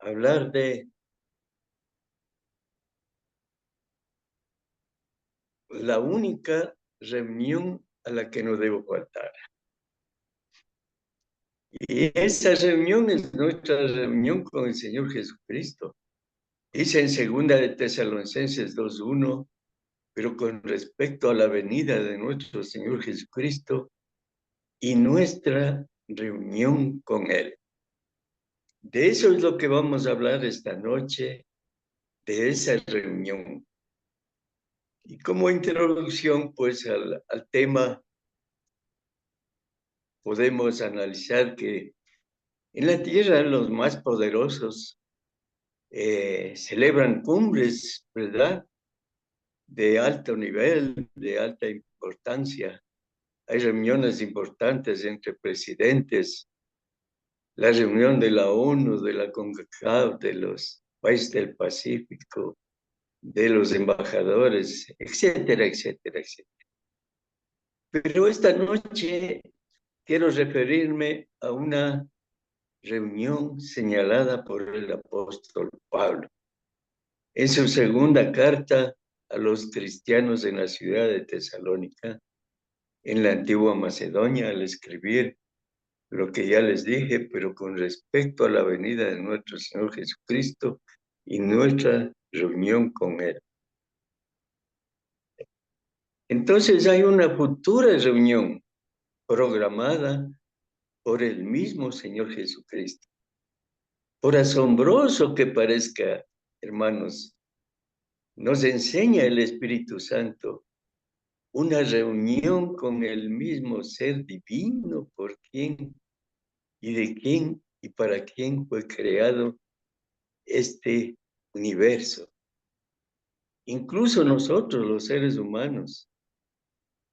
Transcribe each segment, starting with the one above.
hablar de la única reunión a la que no debo faltar. Y esa reunión es nuestra reunión con el Señor Jesucristo. Dice en 2 de Tesalonicenses 2:1, pero con respecto a la venida de nuestro Señor Jesucristo y nuestra reunión con Él. De eso es lo que vamos a hablar esta noche, de esa reunión. Y como introducción, pues, al tema, podemos analizar que en la tierra los más poderosos celebran cumbres, ¿verdad? De alto nivel, de alta importancia. Hay reuniones importantes entre presidentes, la reunión de la ONU, de la CONCACAF, de los países del Pacífico, de los embajadores, etcétera, etcétera, etcétera. Pero esta noche quiero referirme a una reunión señalada por el apóstol Pablo. En su segunda carta a los cristianos en la ciudad de Tesalónica, en la antigua Macedonia, al escribir lo que ya les dije, pero con respecto a la venida de nuestro Señor Jesucristo y nuestra reunión con Él. Entonces hay una futura reunión programada por el mismo Señor Jesucristo. Por asombroso que parezca, hermanos, nos enseña el Espíritu Santo una reunión con el mismo ser divino por quien y de quién y para quién fue creado este universo. Incluso nosotros, los seres humanos,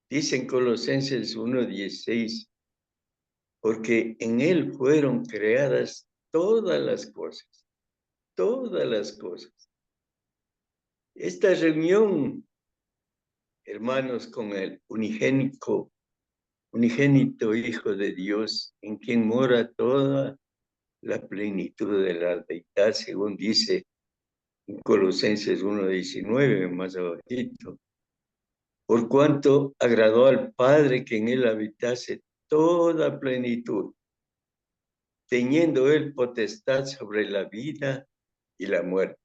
dicen Colosenses 1:16, porque en Él fueron creadas todas las cosas, todas las cosas. Esta reunión, hermanos, con el unigénito Hijo de Dios, en quien mora toda la plenitud de la deidad, según dice en Colosenses 1:19, más abajito. Por cuanto agradó al Padre que en él habitase toda plenitud, teniendo él potestad sobre la vida y la muerte.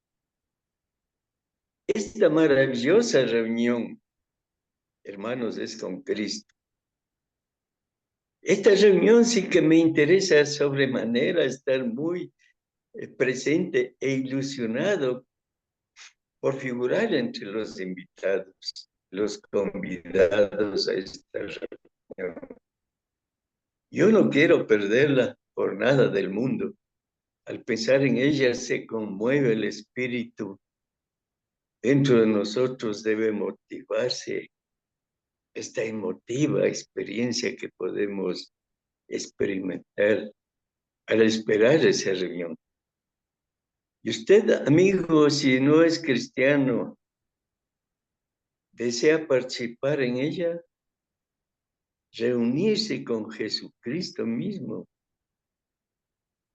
Esta maravillosa reunión, hermanos, es con Cristo. Esta reunión sí que me interesa sobremanera estar muy presente e ilusionado por figurar entre los invitados, los convidados a esta reunión. Yo no quiero perderla por nada del mundo. Al pensar en ella se conmueve el espíritu. Dentro de nosotros debe motivarse esta emotiva experiencia que podemos experimentar al esperar esa reunión. Y usted, amigo, si no es cristiano, desea participar en ella, reunirse con Jesucristo mismo.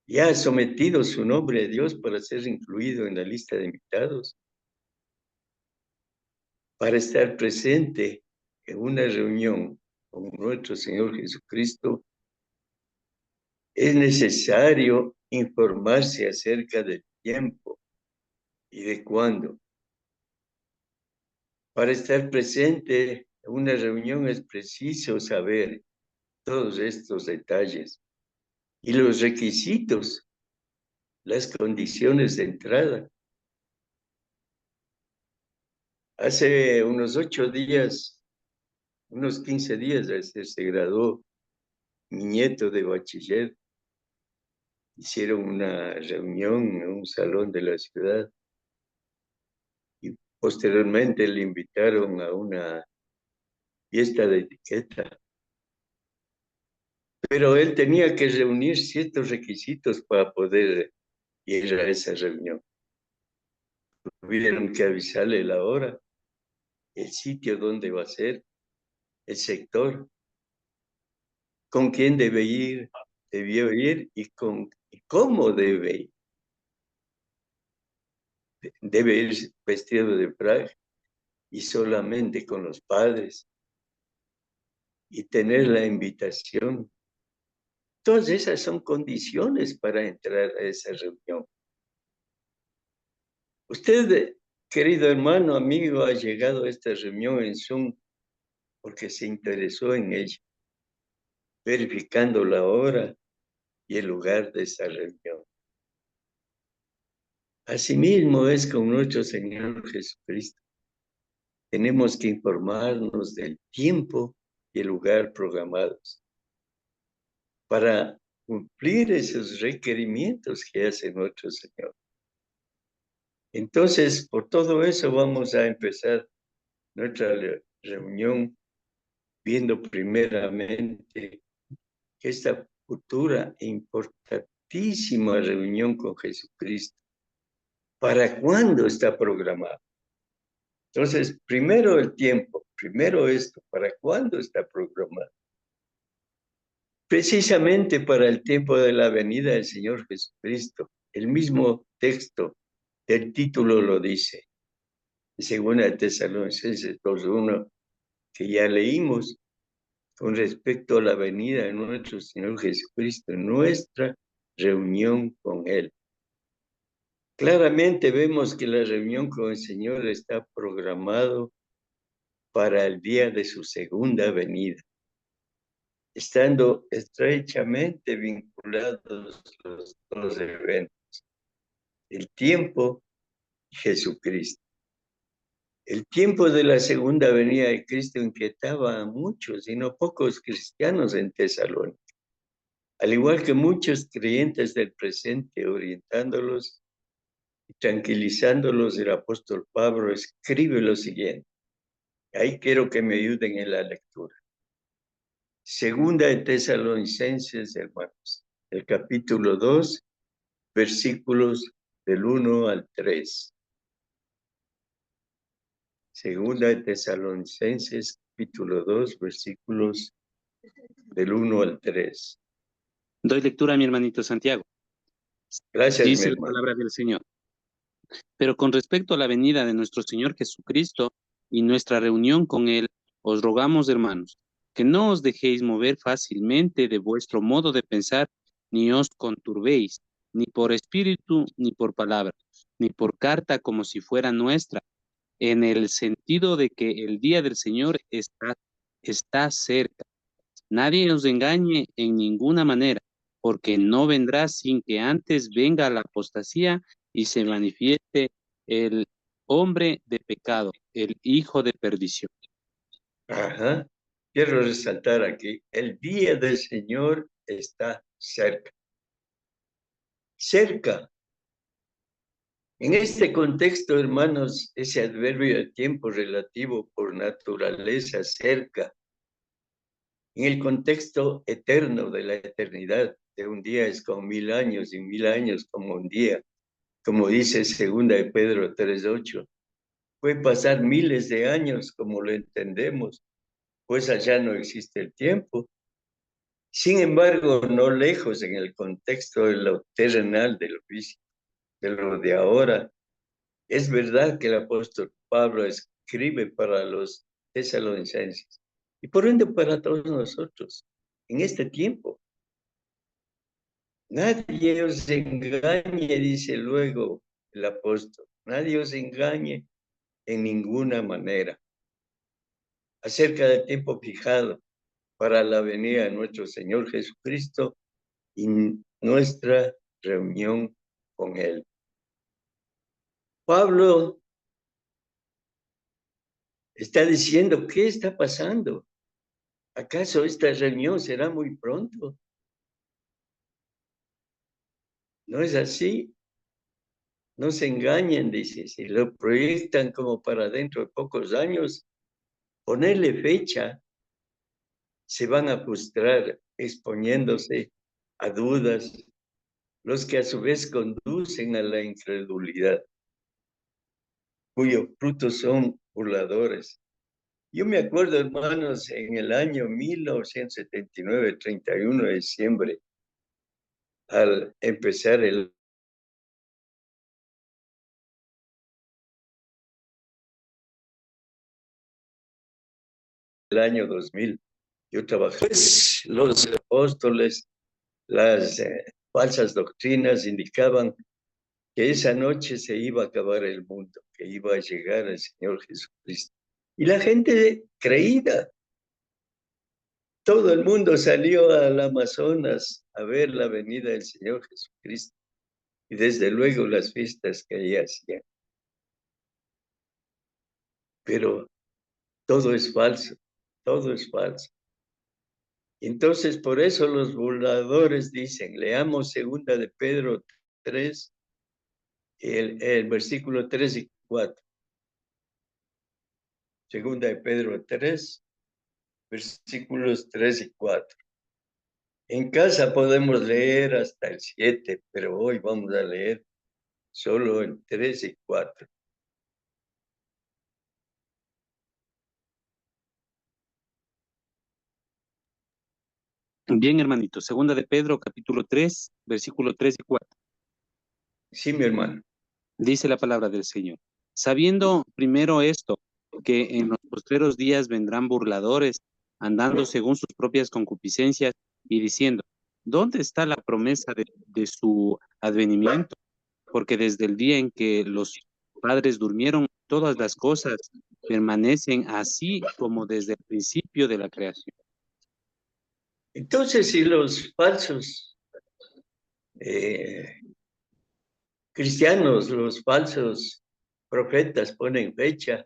Ya ha sometido su nombre a Dios para ser incluido en la lista de invitados, para estar presente en una reunión con nuestro Señor Jesucristo. Es necesario informarse acerca del tiempo y de cuándo. Para estar presente en una reunión es preciso saber todos estos detalles y los requisitos, las condiciones de entrada. Hace unos 8 días, unos 15 días, se graduó mi nieto de bachiller. Hicieron una reunión en un salón de la ciudad y posteriormente le invitaron a una fiesta de etiqueta. Pero él tenía que reunir ciertos requisitos para poder ir a esa reunión. Tuvieron que avisarle la hora, el sitio donde va a ser, el sector, con quién debió ir y cómo debe ir. debe ir vestido de frac y solamente con los padres y tener la invitación. Todas esas son condiciones para entrar a esa reunión. Usted, querido hermano, amigo, ha llegado a esta reunión en Zoom porque se interesó en ella, verificando la hora y el lugar de esa reunión. Asimismo es con nuestro Señor Jesucristo. Tenemos que informarnos del tiempo y el lugar programados para cumplir esos requerimientos que hace nuestro Señor. Entonces, por todo eso vamos a empezar nuestra reunión viendo primeramente que esta futura e importantísima reunión con Jesucristo, ¿para cuándo está programada? Entonces, primero el tiempo, primero esto, ¿para cuándo está programado? Precisamente para el tiempo de la venida del Señor Jesucristo. El mismo texto del título lo dice. Según a Tesalonicenses 2:1, que ya leímos, con respecto a la venida de nuestro Señor Jesucristo, nuestra reunión con Él. Claramente vemos que la reunión con el Señor está programado para el día de su segunda venida, estando estrechamente vinculados los dos eventos, el tiempo y Jesucristo. El tiempo de la segunda venida de Cristo inquietaba a muchos y no pocos cristianos en Tesalónica, al igual que muchos creyentes del presente, orientándolos y tranquilizándolos. El apóstol Pablo escribe lo siguiente. Ahí quiero que me ayuden en la lectura. Segunda de Tesalonicenses, hermanos, el capítulo 2, versículos del 1 al 3. Segunda de Tesalonicenses, capítulo 2, versículos del 1 al 3. Doy lectura a mi hermanito Santiago. Gracias, mi Dice la hermano. palabra del Señor. Pero con respecto a la venida de nuestro Señor Jesucristo y nuestra reunión con Él, os rogamos, hermanos, que no os dejéis mover fácilmente de vuestro modo de pensar, ni os conturbéis, ni por espíritu, ni por palabra, ni por carta como si fuera nuestra, en el sentido de que el día del Señor está cerca. Nadie os engañe en ninguna manera, porque no vendrá sin que antes venga la apostasía y se manifieste el hombre de pecado, el hijo de perdición. Ajá. Quiero resaltar aquí, el día del Señor está cerca. Cerca. En este contexto, hermanos, ese adverbio de tiempo relativo por naturaleza cerca, en el contexto eterno de la eternidad, de un día es como 1000 años y 1000 años como un día, como dice segunda de Pedro 3:8. Puede pasar miles de años como lo entendemos, pues allá no existe el tiempo. Sin embargo, no lejos en el contexto de lo terrenal, de lo físico, de lo de ahora. Es verdad que el apóstol Pablo escribe para los tesalonicenses y por ende para todos nosotros en este tiempo. Nadie os engañe, dice luego el apóstol, nadie os engañe en ninguna manera acerca del tiempo fijado para la venida de nuestro Señor Jesucristo y nuestra reunión con Él. Pablo está diciendo, ¿qué está pasando? ¿Acaso esta reunión será muy pronto? No es así. No se engañen, dice, si lo proyectan como para dentro de pocos años, ponerle fecha, se van a frustrar exponiéndose a dudas, los que a su vez conducen a la incredulidad, cuyos frutos son burladores. Yo me acuerdo, hermanos, en el año 1979, 31 de diciembre, al empezar el año 2000. Yo trabajé, pues, los apóstoles, las falsas doctrinas indicaban que esa noche se iba a acabar el mundo, que iba a llegar el Señor Jesucristo. Y la gente creída, todo el mundo salió al Amazonas a ver la venida del Señor Jesucristo. Y desde luego las fiestas que allí hacían. Pero todo es falso, todo es falso. Entonces, por eso los burladores dicen, leamos segunda de Pedro 3, el versículo 3 y 4. Segunda de Pedro 3, versículos 3 y 4. En casa podemos leer hasta el 7, pero hoy vamos a leer solo el 3 y 4. Bien, hermanito. Segunda de Pedro, capítulo 3, versículo 3 y 4. Sí, mi hermano. Dice la palabra del Señor. Sabiendo primero esto, que en los postreros días vendrán burladores, andando según sus propias concupiscencias y diciendo, ¿dónde está la promesa de su advenimiento? Porque desde el día en que los padres durmieron, todas las cosas permanecen así como desde el principio de la creación. Entonces, si los falsos cristianos, los falsos profetas ponen fecha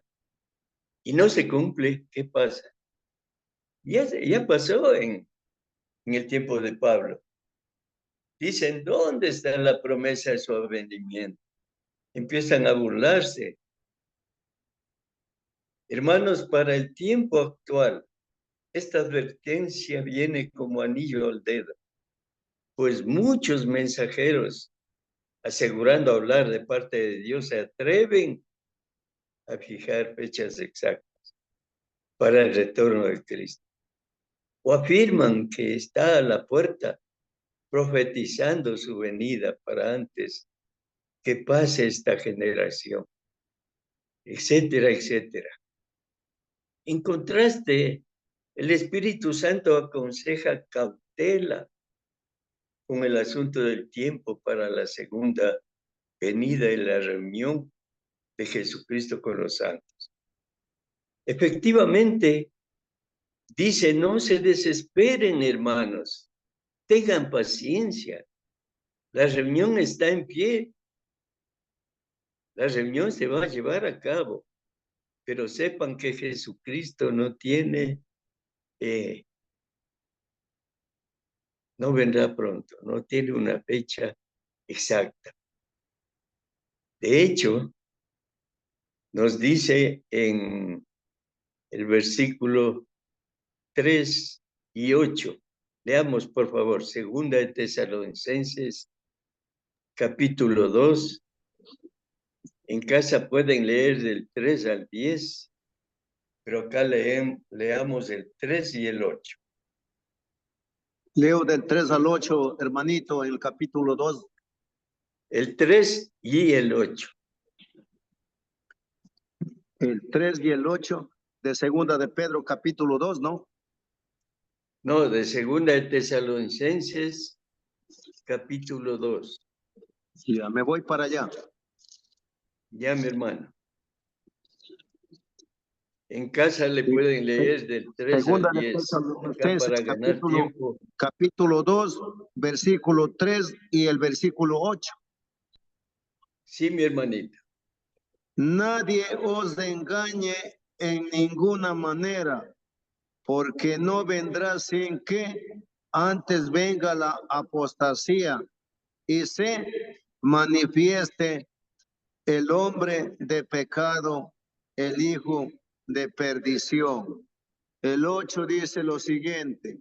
y no se cumple, ¿qué pasa? Ya pasó en el tiempo de Pablo. Dicen, ¿dónde está la promesa de su advenimiento? Empiezan a burlarse. Hermanos, para el tiempo actual, esta advertencia viene como anillo al dedo, pues muchos mensajeros, asegurando hablar de parte de Dios, se atreven a fijar fechas exactas para el retorno de Cristo. O afirman que está a la puerta profetizando su venida para antes que pase esta generación, etcétera, etcétera. En contraste, el Espíritu Santo aconseja cautela con el asunto del tiempo para la segunda venida y la reunión de Jesucristo con los santos. Efectivamente, dice, no se desesperen, hermanos, tengan paciencia. La reunión está en pie. La reunión se va a llevar a cabo, pero sepan que Jesucristo no vendrá pronto, no tiene una fecha exacta. De hecho, nos dice en el versículo 3 y 8. Leamos, por favor, segunda de Tesalonicenses, capítulo 2. En casa pueden leer del 3 al 10, pero acá leamos el 3 y el 8. Leo del 3 al 8, hermanito, el capítulo 2. El 3 y el 8. El 3 y el 8 de segunda de Pedro, capítulo 2, ¿no? No, de segunda de Tesalonicenses, capítulo 2. Ya, me voy para allá. Ya, mi hermano. En casa le pueden leer del 3 Segunda al de 10. Acá Tesalonicenses, para ganar tiempo. capítulo 2, versículo 3 y el versículo 8. Sí, mi hermanito. Nadie os engañe en ninguna manera, porque no vendrá sin que antes venga la apostasía y se manifieste el hombre de pecado, el hijo de perdición. El 8 dice lo siguiente,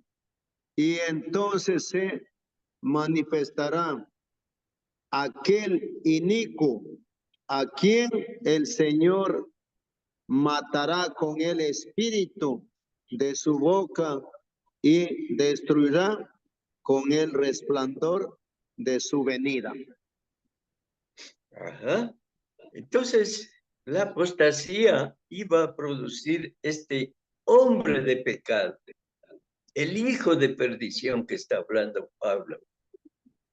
y entonces se manifestará aquel inicuo a quien el Señor matará con el espíritu de su boca y destruirá con el resplandor de su venida. Ajá. Entonces, la apostasía iba a producir este hombre de pecado, el hijo de perdición que está hablando Pablo.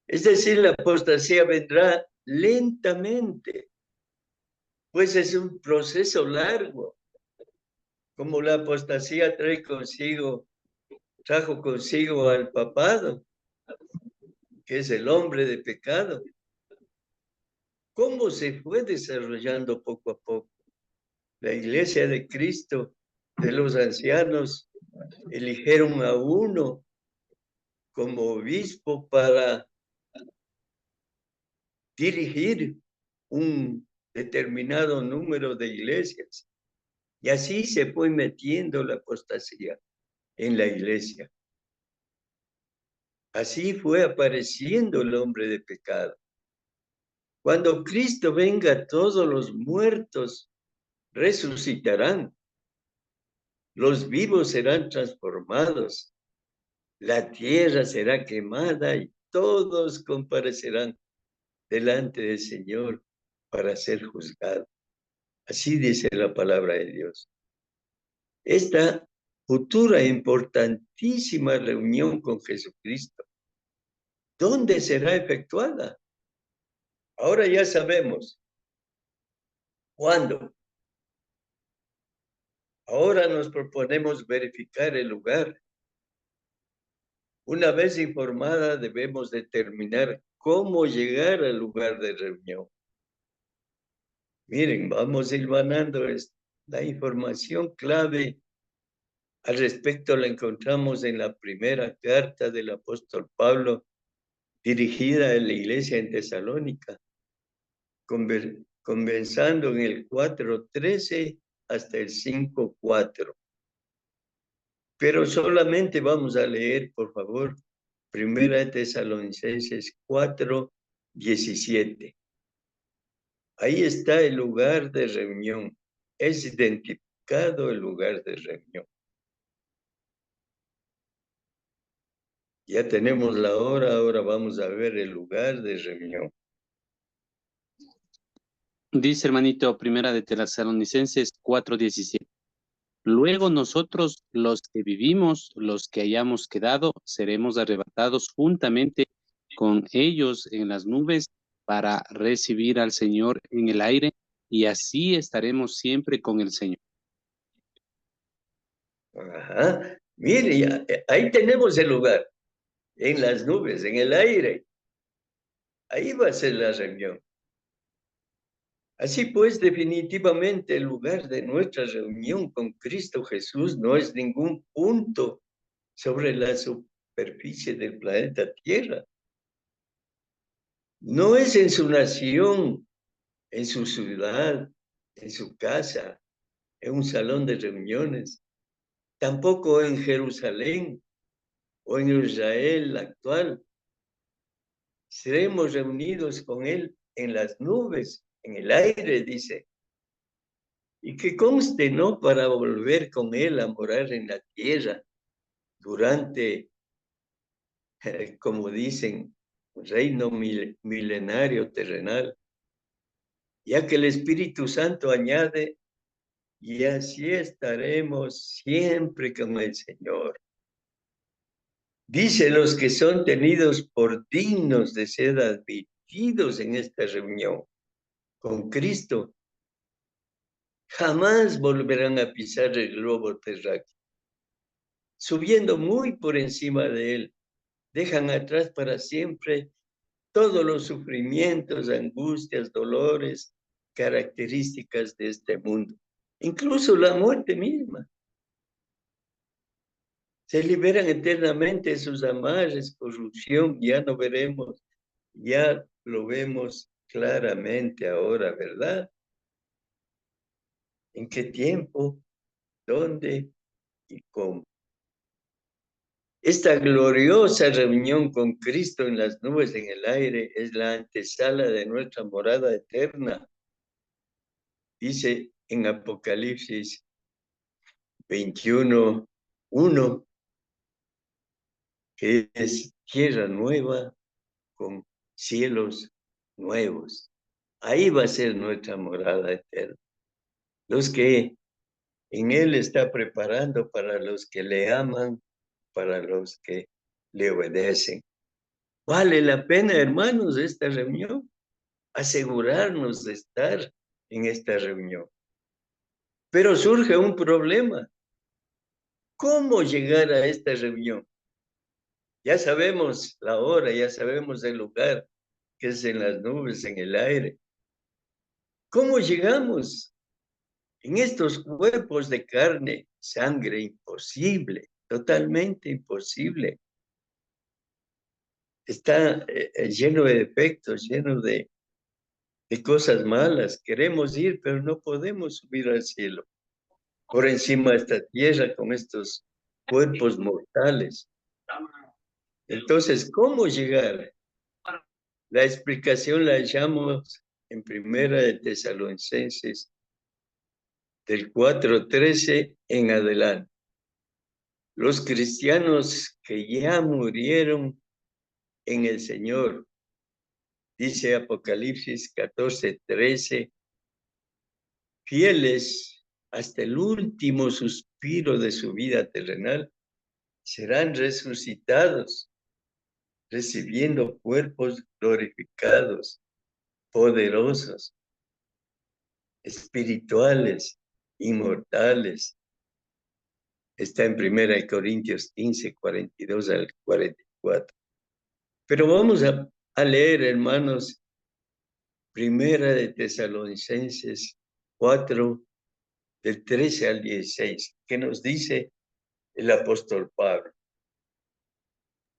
Es decir, la apostasía vendrá lentamente, pues es un proceso largo, como la apostasía trajo consigo al papado, que es el hombre de pecado. ¿Cómo se fue desarrollando poco a poco? La iglesia de Cristo, de los ancianos, eligieron a uno como obispo para dirigir un determinado número de iglesias. Y así se fue metiendo la apostasía en la iglesia. Así fue apareciendo el hombre de pecado. Cuando Cristo venga, todos los muertos resucitarán. Los vivos serán transformados. La tierra será quemada y todos comparecerán delante del Señor para ser juzgados. Así dice la palabra de Dios. Esta futura importantísima reunión con Jesucristo, ¿dónde será efectuada? Ahora ya sabemos. ¿Cuándo? Ahora nos proponemos verificar el lugar. Una vez informada, debemos determinar cómo llegar al lugar de reunión. Miren, vamos hilvanando la información clave al respecto la encontramos en la primera carta del apóstol Pablo dirigida a la iglesia en Tesalónica, comenzando en el 4:13 hasta el 5:4. Pero solamente vamos a leer, por favor, Primera de Tesalonicenses 4:17. Ahí está el lugar de reunión. Es identificado el lugar de reunión. Ya tenemos la hora, ahora vamos a ver el lugar de reunión. Dice hermanito, primera de Tesalonicenses 4:17. Luego nosotros, los que vivimos, los que hayamos quedado, seremos arrebatados juntamente con ellos en las nubes para recibir al Señor en el aire, y así estaremos siempre con el Señor. Ajá. Mire, ahí tenemos el lugar, en las nubes, en el aire. Ahí va a ser la reunión. Así pues, definitivamente el lugar de nuestra reunión con Cristo Jesús no es ningún punto sobre la superficie del planeta Tierra. No es en su nación, en su ciudad, en su casa, en un salón de reuniones, tampoco en Jerusalén o en Israel actual. Seremos reunidos con Él en las nubes, en el aire, dice. Y que conste, ¿no? Para volver con Él a morar en la tierra durante, como dicen, reino milenario terrenal, ya que el Espíritu Santo añade, y así estaremos siempre con el Señor. Dice los que son tenidos por dignos de ser admitidos en esta reunión con Cristo, jamás volverán a pisar el globo terráqueo. Subiendo muy por encima de él, dejan atrás para siempre todos los sufrimientos, angustias, dolores, características de este mundo, incluso la muerte misma. Se liberan eternamente de sus amarres, corrupción, ya no veremos, ya lo vemos claramente ahora, ¿verdad? ¿En qué tiempo? ¿Dónde? ¿Y cómo? Esta gloriosa reunión con Cristo en las nubes, en el aire, es la antesala de nuestra morada eterna. Dice en Apocalipsis 21:1 que es tierra nueva con cielos nuevos. Ahí va a ser nuestra morada eterna. Los que En Él está preparando para los que le aman, para los que le obedecen. Vale la pena, hermanos, esta reunión, asegurarnos de estar en esta reunión. Pero surge un problema. ¿Cómo llegar a esta reunión? Ya sabemos la hora, ya sabemos el lugar, que es en las nubes, en el aire. ¿Cómo llegamos? En estos cuerpos de carne, sangre, imposible, totalmente imposible. Está lleno de defectos, lleno de cosas malas. Queremos ir, pero no podemos subir al cielo. Por encima de esta tierra con estos cuerpos mortales. Entonces, ¿cómo llegar? La explicación la hallamos en Primera de Tesalonicenses del 4:13 en adelante. Los cristianos que ya murieron en el Señor, dice Apocalipsis 14:13, fieles hasta el último suspiro de su vida terrenal, serán resucitados, recibiendo cuerpos glorificados, poderosos, espirituales, inmortales. Está en 1 Corintios 15, 42 al 44. Pero vamos a leer, hermanos, 1 de Tesalonicenses 4, del 13 al 16, que nos dice el apóstol Pablo.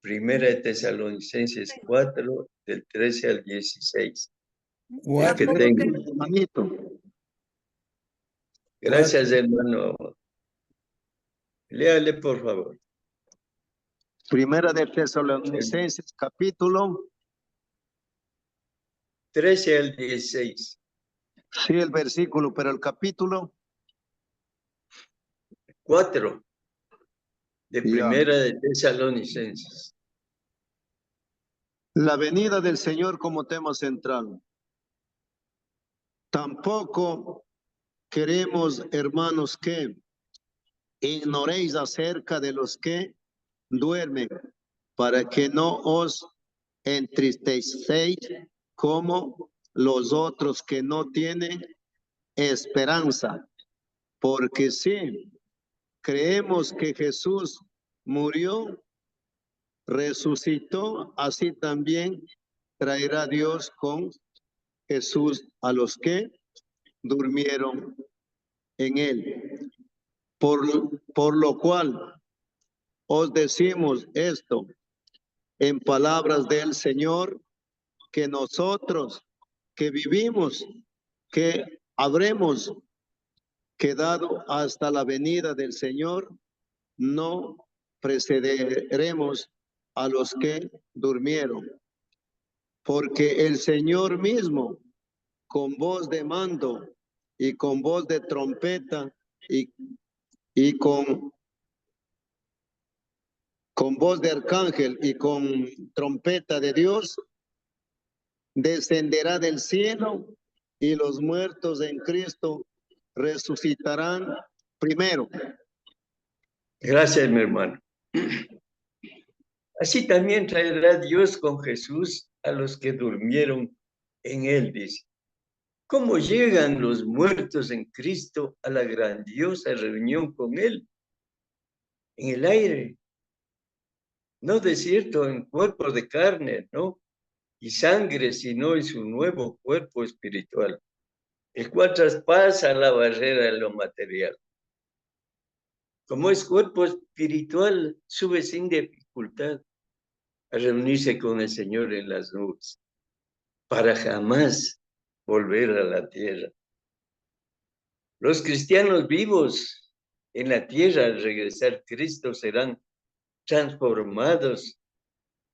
1 de Tesalonicenses 4, del 13 al 16. El que tenga. Hermanito. Gracias, hermano. Léale, por favor. Primera de Tesalonicenses, capítulo. 13 al 16. Sí, el versículo, pero el capítulo. 4 de Primera de Tesalonicenses. La venida del Señor como tema central. Tampoco queremos, hermanos, que ignoréis acerca de los que duermen, para que no os entristecéis como los otros que no tienen esperanza. Porque sí, creemos que Jesús murió, resucitó, así también traerá Dios con Jesús a los que durmieron en él. Por lo cual os decimos esto en palabras del Señor, que nosotros que vivimos, que habremos quedado hasta la venida del Señor, no precederemos a los que durmieron, porque el Señor mismo, con voz de mando y con voz de trompeta y con voz de arcángel y con trompeta de Dios, descenderá del cielo y los muertos en Cristo resucitarán primero. Gracias, mi hermano. Así también traerá Dios con Jesús a los que durmieron en él, dice. ¿Cómo llegan los muertos en Cristo a la grandiosa reunión con él? En el aire. No de cierto en cuerpos de carne, ¿no? Y sangre, sino en su nuevo cuerpo espiritual, el cual traspasa la barrera de lo material. Como es cuerpo espiritual, sube sin dificultad a reunirse con el Señor en las nubes, para jamás volver a la tierra. Los cristianos vivos en la tierra al regresar Cristo serán transformados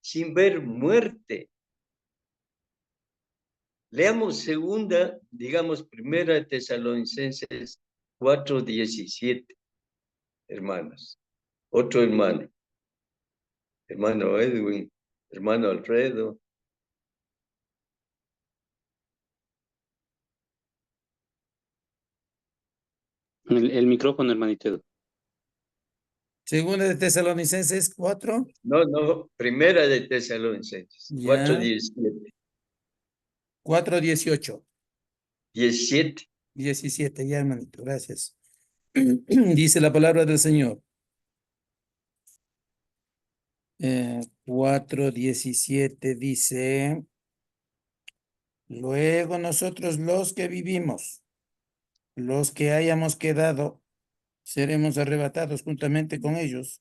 sin ver muerte. Leamos primera de Tesalonicenses 4:17, hermanos. Otro hermano Edwin, hermano Alfredo. El micrófono, hermanito Edu. Segunda de Tesalonicenses 4. No, primera de Tesalonicenses, Ya. 4:17. 4:18. 17. 17, ya, hermanito, gracias. Dice la palabra del Señor. 4:17 dice: luego nosotros los que vivimos, los que hayamos quedado, seremos arrebatados juntamente con ellos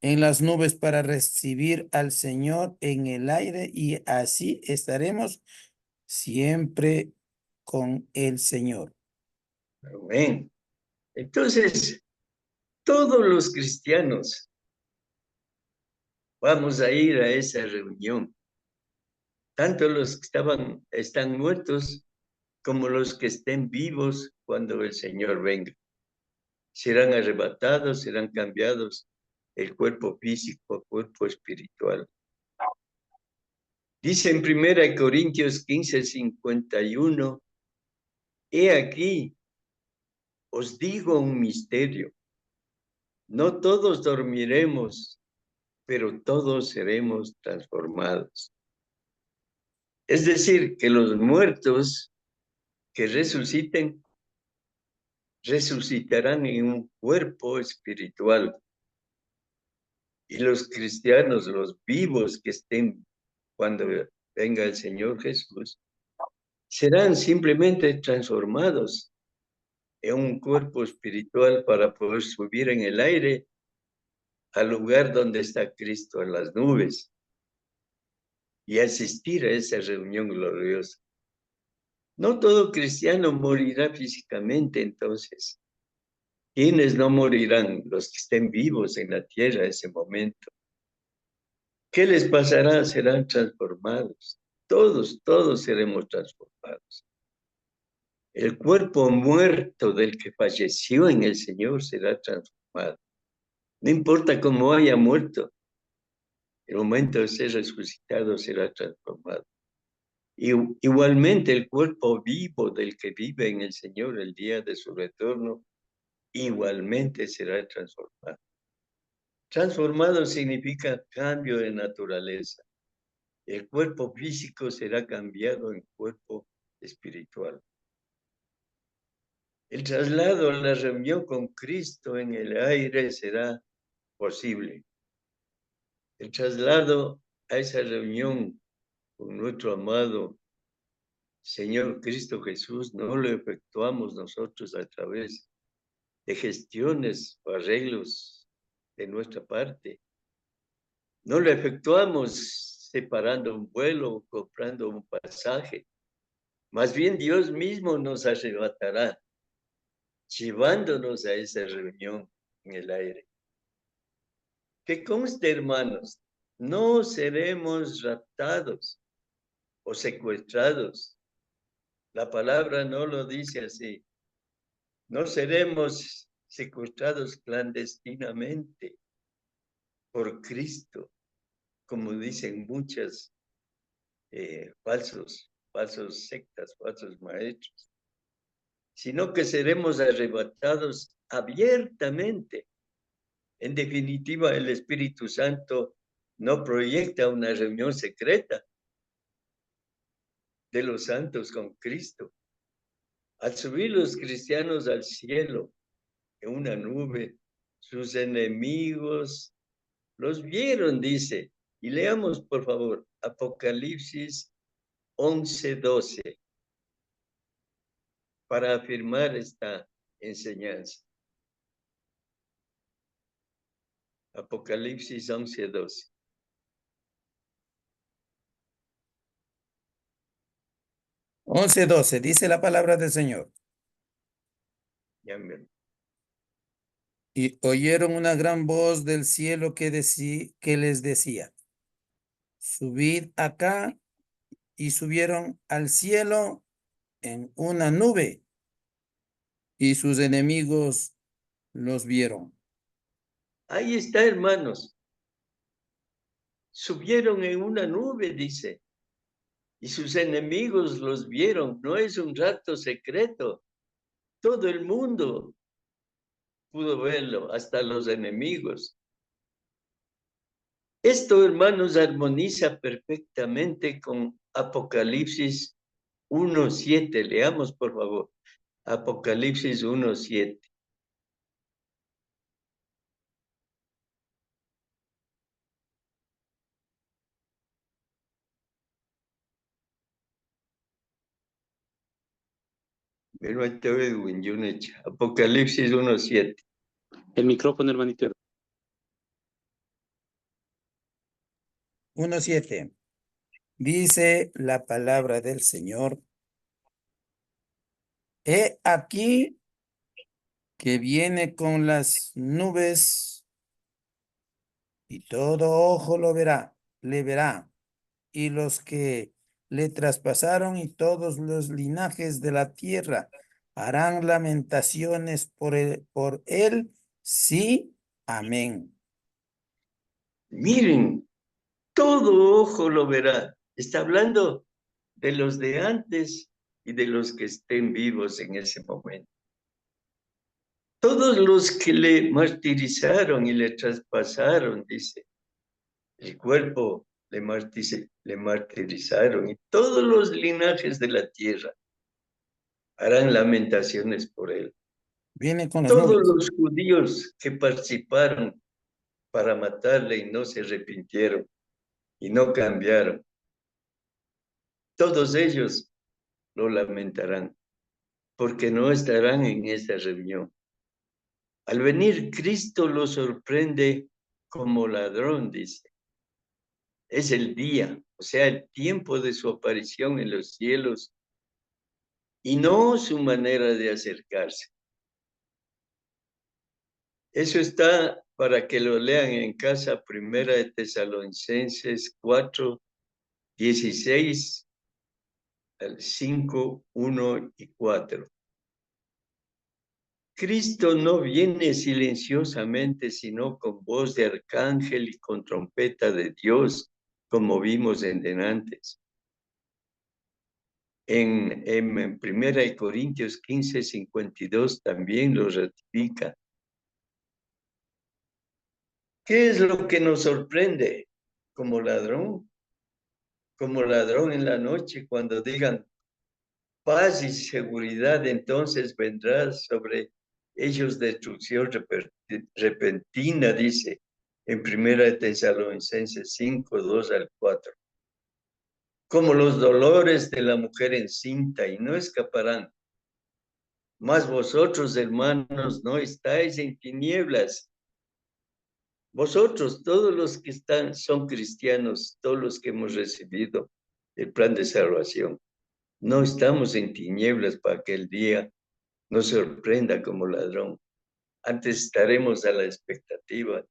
en las nubes para recibir al Señor en el aire, y así estaremos siempre con el Señor. Amén. Entonces, todos los cristianos vamos a ir a esa reunión. Tanto los que están muertos como los que estén vivos cuando el Señor venga. Serán arrebatados, serán cambiados el cuerpo físico a cuerpo espiritual. Dice en 1 Corintios 15:51, he aquí, os digo un misterio. No todos dormiremos, pero todos seremos transformados. Es decir, que los muertos que resuciten, resucitarán en un cuerpo espiritual. Y los cristianos, los vivos que estén cuando venga el Señor Jesús, serán simplemente transformados en un cuerpo espiritual para poder subir en el aire al lugar donde está Cristo, en las nubes, y asistir a esa reunión gloriosa. No todo cristiano morirá físicamente, entonces. ¿Quiénes no morirán? Los que estén vivos en la tierra en ese momento. ¿Qué les pasará? Serán transformados. Todos seremos transformados. El cuerpo muerto del que falleció en el Señor será transformado. No importa cómo haya muerto, el momento de ser resucitado será transformado. Igualmente el cuerpo vivo del que vive en el Señor el día de su retorno, igualmente será transformado. Transformado significa cambio de naturaleza. El cuerpo físico será cambiado en cuerpo espiritual. El traslado a la reunión con Cristo en el aire será posible. El traslado a esa reunión con nuestro amado Señor Cristo Jesús no lo efectuamos nosotros a través de gestiones o arreglos de nuestra parte. No lo efectuamos separando un vuelo o comprando un pasaje. Más bien Dios mismo nos arrebatará, llevándonos a esa reunión en el aire. Que conste, hermanos, no seremos raptados o secuestrados. La palabra no lo dice así. No seremos secuestrados clandestinamente por Cristo, como dicen muchas falsos sectas, falsos maestros, sino que seremos arrebatados abiertamente. En definitiva, el Espíritu Santo no proyecta una reunión secreta de los santos con Cristo. Al subir los cristianos al cielo en una nube, sus enemigos los vieron, dice. Y leamos, por favor, Apocalipsis 11:12, para afirmar esta enseñanza. Apocalipsis 11:12. 11:12, dice la palabra del Señor. Amén. Y oyeron una gran voz del cielo que les decía: subid acá, y subieron al cielo en una nube, y sus enemigos los vieron. Ahí está, hermanos. Subieron en una nube, dice, y sus enemigos los vieron. No es un rapto secreto. Todo el mundo pudo verlo, hasta los enemigos. Esto, hermanos, armoniza perfectamente con Apocalipsis 1:7. Leamos, por favor. Apocalipsis 1:7. Apocalipsis 1:7. El micrófono, hermanito. 1:7. Dice la palabra del Señor. He aquí que viene con las nubes y todo ojo lo verá, le verá, y los que le traspasaron y todos los linajes de la tierra harán lamentaciones por él, sí, amén. Miren, todo ojo lo verá. Está hablando de los de antes y de los que estén vivos en ese momento. Todos los que le martirizaron y le traspasaron, dice, el cuerpo le martirizaron y todos los linajes de la tierra harán lamentaciones por él. Viene con las Todos nubes. los judíos que participaron para matarle y no se arrepintieron y no cambiaron, todos ellos lo lamentarán porque no estarán en esta reunión. Al venir Cristo lo sorprende como ladrón, dice. Es el día, o sea, el tiempo de su aparición en los cielos y no su manera de acercarse. Eso está para que lo lean en casa, Primera de Tesalonicenses 4:16 al 5, 1 y 4. Cristo no viene silenciosamente, sino con voz de arcángel y con trompeta de Dios, como vimos en denantes. En 1 Corintios 15:52 también lo ratifica. ¿Qué es lo que nos sorprende? Como ladrón en la noche, cuando digan paz y seguridad, entonces vendrá sobre ellos destrucción repentina, dice en 1 Tesalonicenses 5:2 al 4. Como los dolores de la mujer encinta, y no escaparán. Mas vosotros, hermanos, no estáis en tinieblas. Vosotros, todos los que son cristianos, todos los que hemos recibido el plan de salvación, no estamos en tinieblas para que el día nos sorprenda como ladrón. Antes estaremos a la expectativa,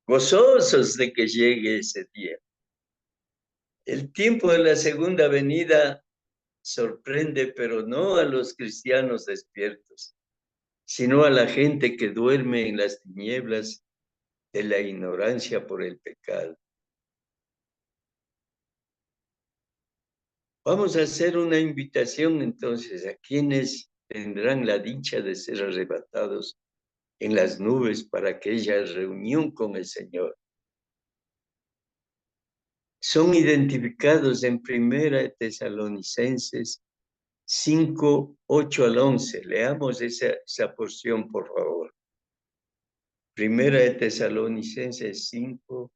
gozosos de que llegue ese día. El tiempo de la segunda venida sorprende, pero no a los cristianos despiertos, sino a la gente que duerme en las tinieblas de la ignorancia por el pecado. Vamos a hacer una invitación entonces a quienes tendrán la dicha de ser arrebatados en las nubes para aquella reunión con el Señor. Son identificados en 1 Tesalonicenses 5:8 al 11. Leamos esa porción, por favor. 1 Tesalonicenses 5,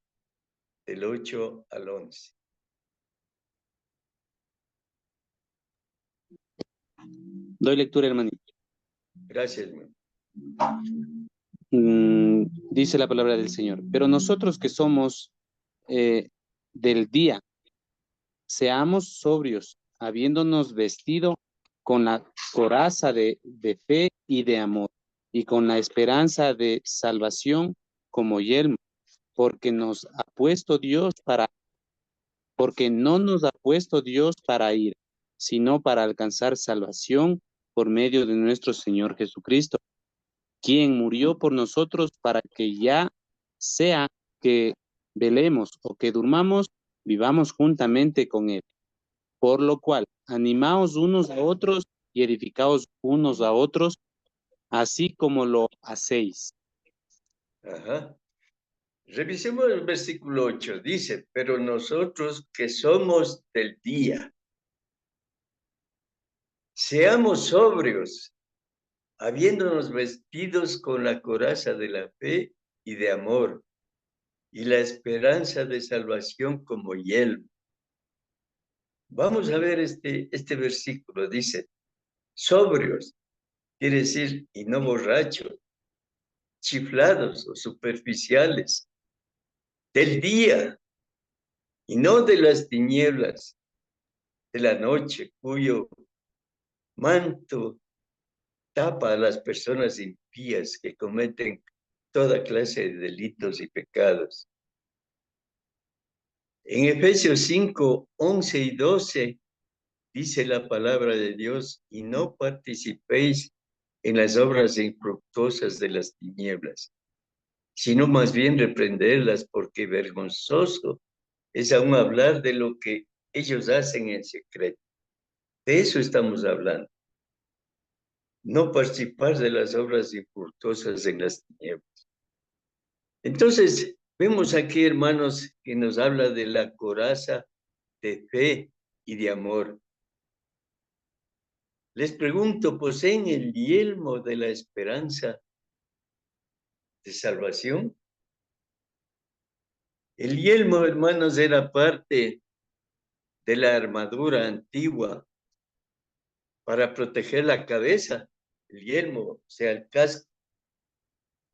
del 8 al 11. Doy lectura, hermanito. Gracias, hermano. Dice la palabra del Señor. Pero nosotros que somos del día, seamos sobrios, habiéndonos vestido con la coraza de fe y de amor, y con la esperanza de salvación como yelmo, porque no nos ha puesto Dios para ir, sino para alcanzar salvación por medio de nuestro Señor Jesucristo, quien murió por nosotros para que ya sea que velemos o que durmamos, vivamos juntamente con Él. Por lo cual, animaos unos a otros y edificaos unos a otros, así como lo hacéis. Ajá. Revisemos el versículo 8. Dice, pero nosotros que somos del día, seamos sobrios, habiéndonos vestidos con la coraza de la fe y de amor, y la esperanza de salvación como yelmo. Vamos a ver este versículo. Dice, sobrios, quiere decir, y no borrachos, chiflados o superficiales, del día, y no de las tinieblas de la noche, cuyo manto tapa a las personas impías que cometen toda clase de delitos y pecados. En Efesios 5, 11 y 12 dice la palabra de Dios, y no participéis en las obras infructuosas de las tinieblas, sino más bien reprenderlas, porque vergonzoso es aún hablar de lo que ellos hacen en secreto. De eso estamos hablando. No participar de las obras infructuosas en las tinieblas. Entonces, vemos aquí, hermanos, que nos habla de la coraza de fe y de amor. Les pregunto, ¿poseen el yelmo de la esperanza de salvación? El yelmo, hermanos, era parte de la armadura antigua para proteger la cabeza. El yelmo, o sea, el casco.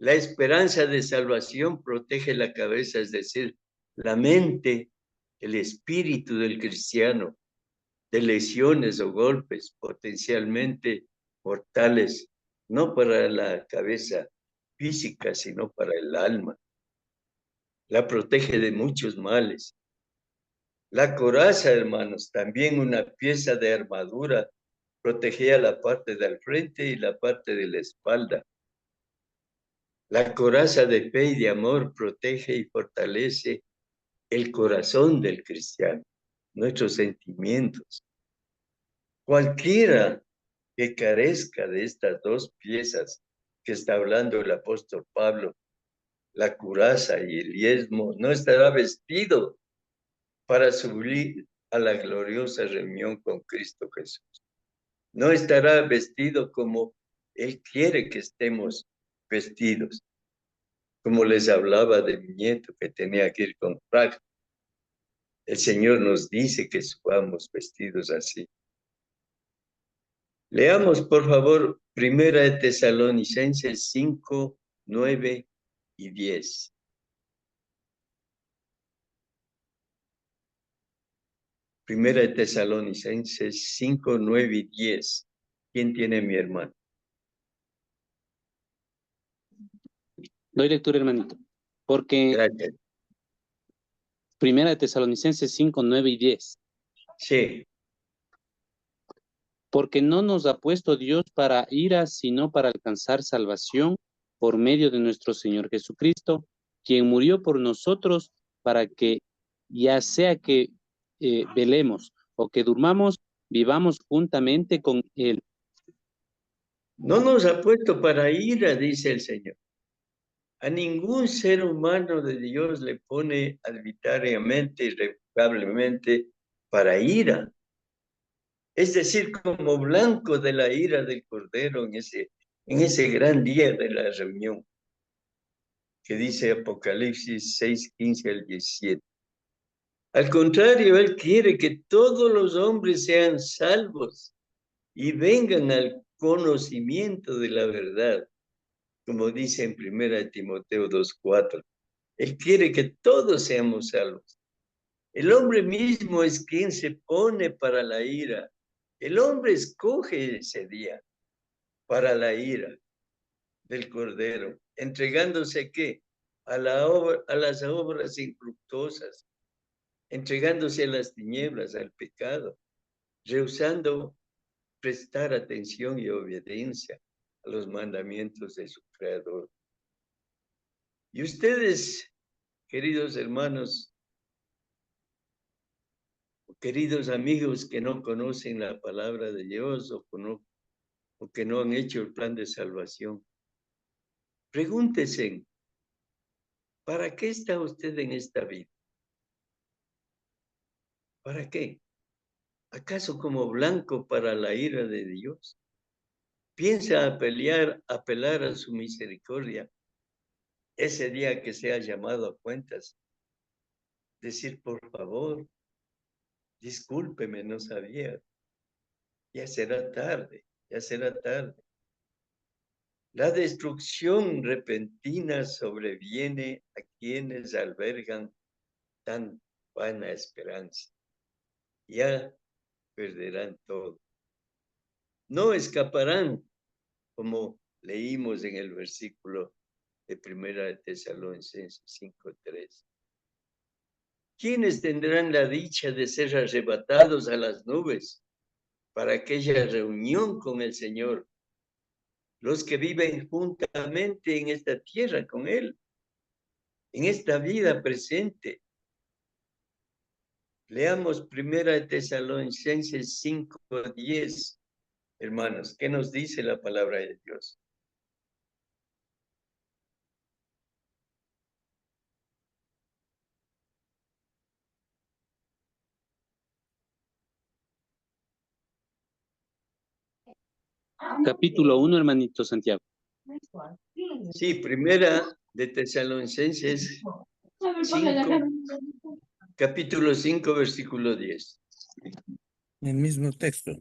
La esperanza de salvación protege la cabeza, es decir, la mente, el espíritu del cristiano, de lesiones o golpes potencialmente mortales, no para la cabeza física, sino para el alma. La protege de muchos males. La coraza, hermanos, también una pieza de armadura, protegía la parte del frente y la parte de la espalda. La coraza de fe y de amor protege y fortalece el corazón del cristiano, nuestros sentimientos. Cualquiera que carezca de estas dos piezas que está hablando el apóstol Pablo, la coraza y el yelmo, no estará vestido para subir a la gloriosa reunión con Cristo Jesús. No estará vestido como Él quiere que estemos vestidos. Como les hablaba de mi nieto que tenía que ir con frac. El Señor nos dice que subamos vestidos así. Leamos, por favor, Primera de Tesalonicenses 5, 9 y 10. Primera de Tesalonicenses 5, 9 y 10. ¿Quién tiene mi hermano? Doy lectura, hermanito. Porque Gracias. Primera de Tesalonicenses 5, 9 y 10. Sí. Porque no nos ha puesto Dios para ira, sino para alcanzar salvación por medio de nuestro Señor Jesucristo, quien murió por nosotros para que, ya sea que velemos o que durmamos, vivamos juntamente con Él. No nos ha puesto para ira, dice el Señor. A ningún ser humano de Dios le pone arbitrariamente, irrevocablemente para ira. Es decir, como blanco de la ira del Cordero en ese gran día de la reunión, que dice Apocalipsis 6, 15 al 17. Al contrario, Él quiere que todos los hombres sean salvos y vengan al conocimiento de la verdad, como dice en 1 Timoteo 2:4. Él quiere que todos seamos salvos. El hombre mismo es quien se pone para la ira. El hombre escoge ese día para la ira del Cordero, entregándose ¿qué? A las obras infructuosas, entregándose a las tinieblas, al pecado, rehusando prestar atención y obediencia a los mandamientos de su Creador. Y ustedes, queridos hermanos, queridos amigos que no conocen la palabra de Dios o o que no han hecho el plan de salvación. Pregúntese, ¿para qué está usted en esta vida? ¿Para qué? ¿Acaso como blanco para la ira de Dios? ¿Piensa apelar a su misericordia ese día que sea llamado a cuentas? Decir, por favor, discúlpeme, no sabía. Ya será tarde, ya será tarde. La destrucción repentina sobreviene a quienes albergan tan vana esperanza. Ya perderán todo. No escaparán, como leímos en el versículo de 1 de Tesalonicenses 5:3. ¿Quiénes tendrán la dicha de ser arrebatados a las nubes para aquella reunión con el Señor? Los que viven juntamente en esta tierra con Él, en esta vida presente. Leamos 1 de Tesalonicenses 5:10, hermanos. ¿Qué nos dice la palabra de Dios? Capítulo 1, hermanito Santiago. Sí, 1 de Tesalonicenses 5, capítulo 5, versículo 10. El mismo texto.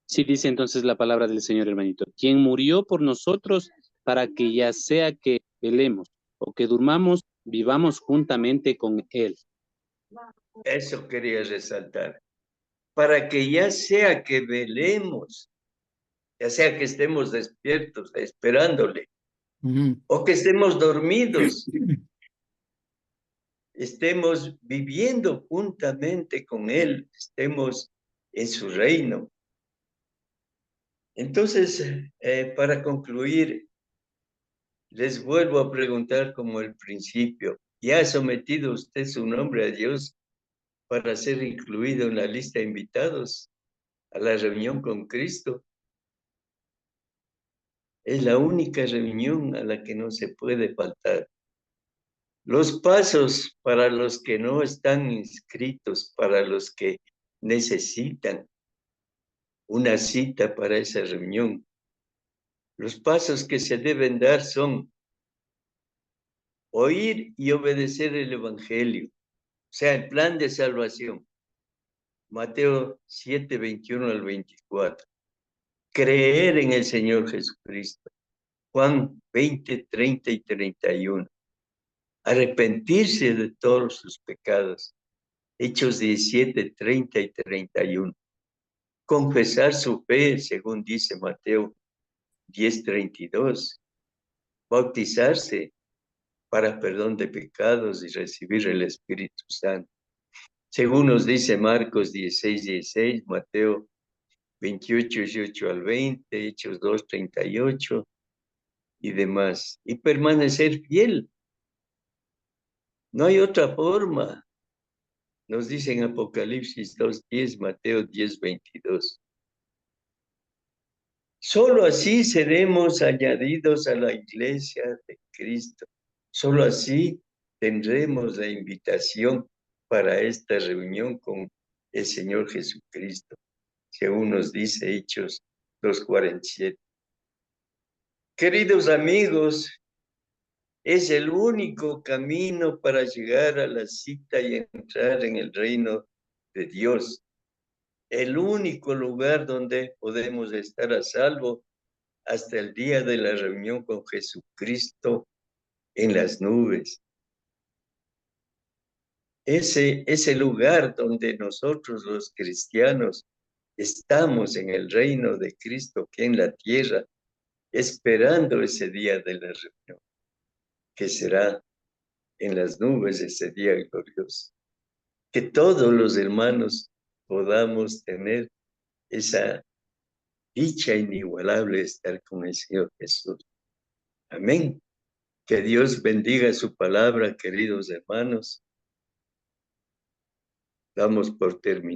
Sí, dice entonces la palabra del Señor, hermanito. Quien murió por nosotros para que ya sea que velemos o que durmamos, vivamos juntamente con Él. Eso quería resaltar. Para que ya sea que velemos, ya sea que estemos despiertos, esperándole, o que estemos dormidos, estemos viviendo juntamente con Él, estemos en su reino. Entonces, para concluir, les vuelvo a preguntar como al principio, ¿ya ha sometido usted su nombre a Dios para ser incluido en la lista de invitados a la reunión con Cristo? Es la única reunión a la que no se puede faltar. Los pasos para los que no están inscritos, para los que necesitan una cita para esa reunión. Los pasos que se deben dar son oír y obedecer el Evangelio, o sea, el plan de salvación. Mateo 7, 21 al 24. Creer en el Señor Jesucristo. Juan 20, 30 y 31. Arrepentirse de todos sus pecados. Hechos 17, 30 y 31. Confesar su fe, según dice Mateo 10, 32. Bautizarse para perdón de pecados y recibir el Espíritu Santo. Según nos dice Marcos 16, 16, Mateo 28, 18 al 20, Hechos 2, 38 y demás. Y permanecer fiel. No hay otra forma. Nos dice en Apocalipsis 2:10, Mateo 10:22. Solo así seremos añadidos a la iglesia de Cristo. Solo así tendremos la invitación para esta reunión con el Señor Jesucristo, según nos dice Hechos 2:47. Queridos amigos, es el único camino para llegar a la cita y entrar en el reino de Dios. El único lugar donde podemos estar a salvo hasta el día de la reunión con Jesucristo en las nubes. Ese lugar donde nosotros los cristianos estamos en el reino de Cristo aquí en la tierra, esperando ese día de la reunión, que será en las nubes ese día glorioso. Que todos los hermanos podamos tener esa dicha inigualable de estar con el Señor Jesús. Amén. Que Dios bendiga su palabra, queridos hermanos. Damos por terminado.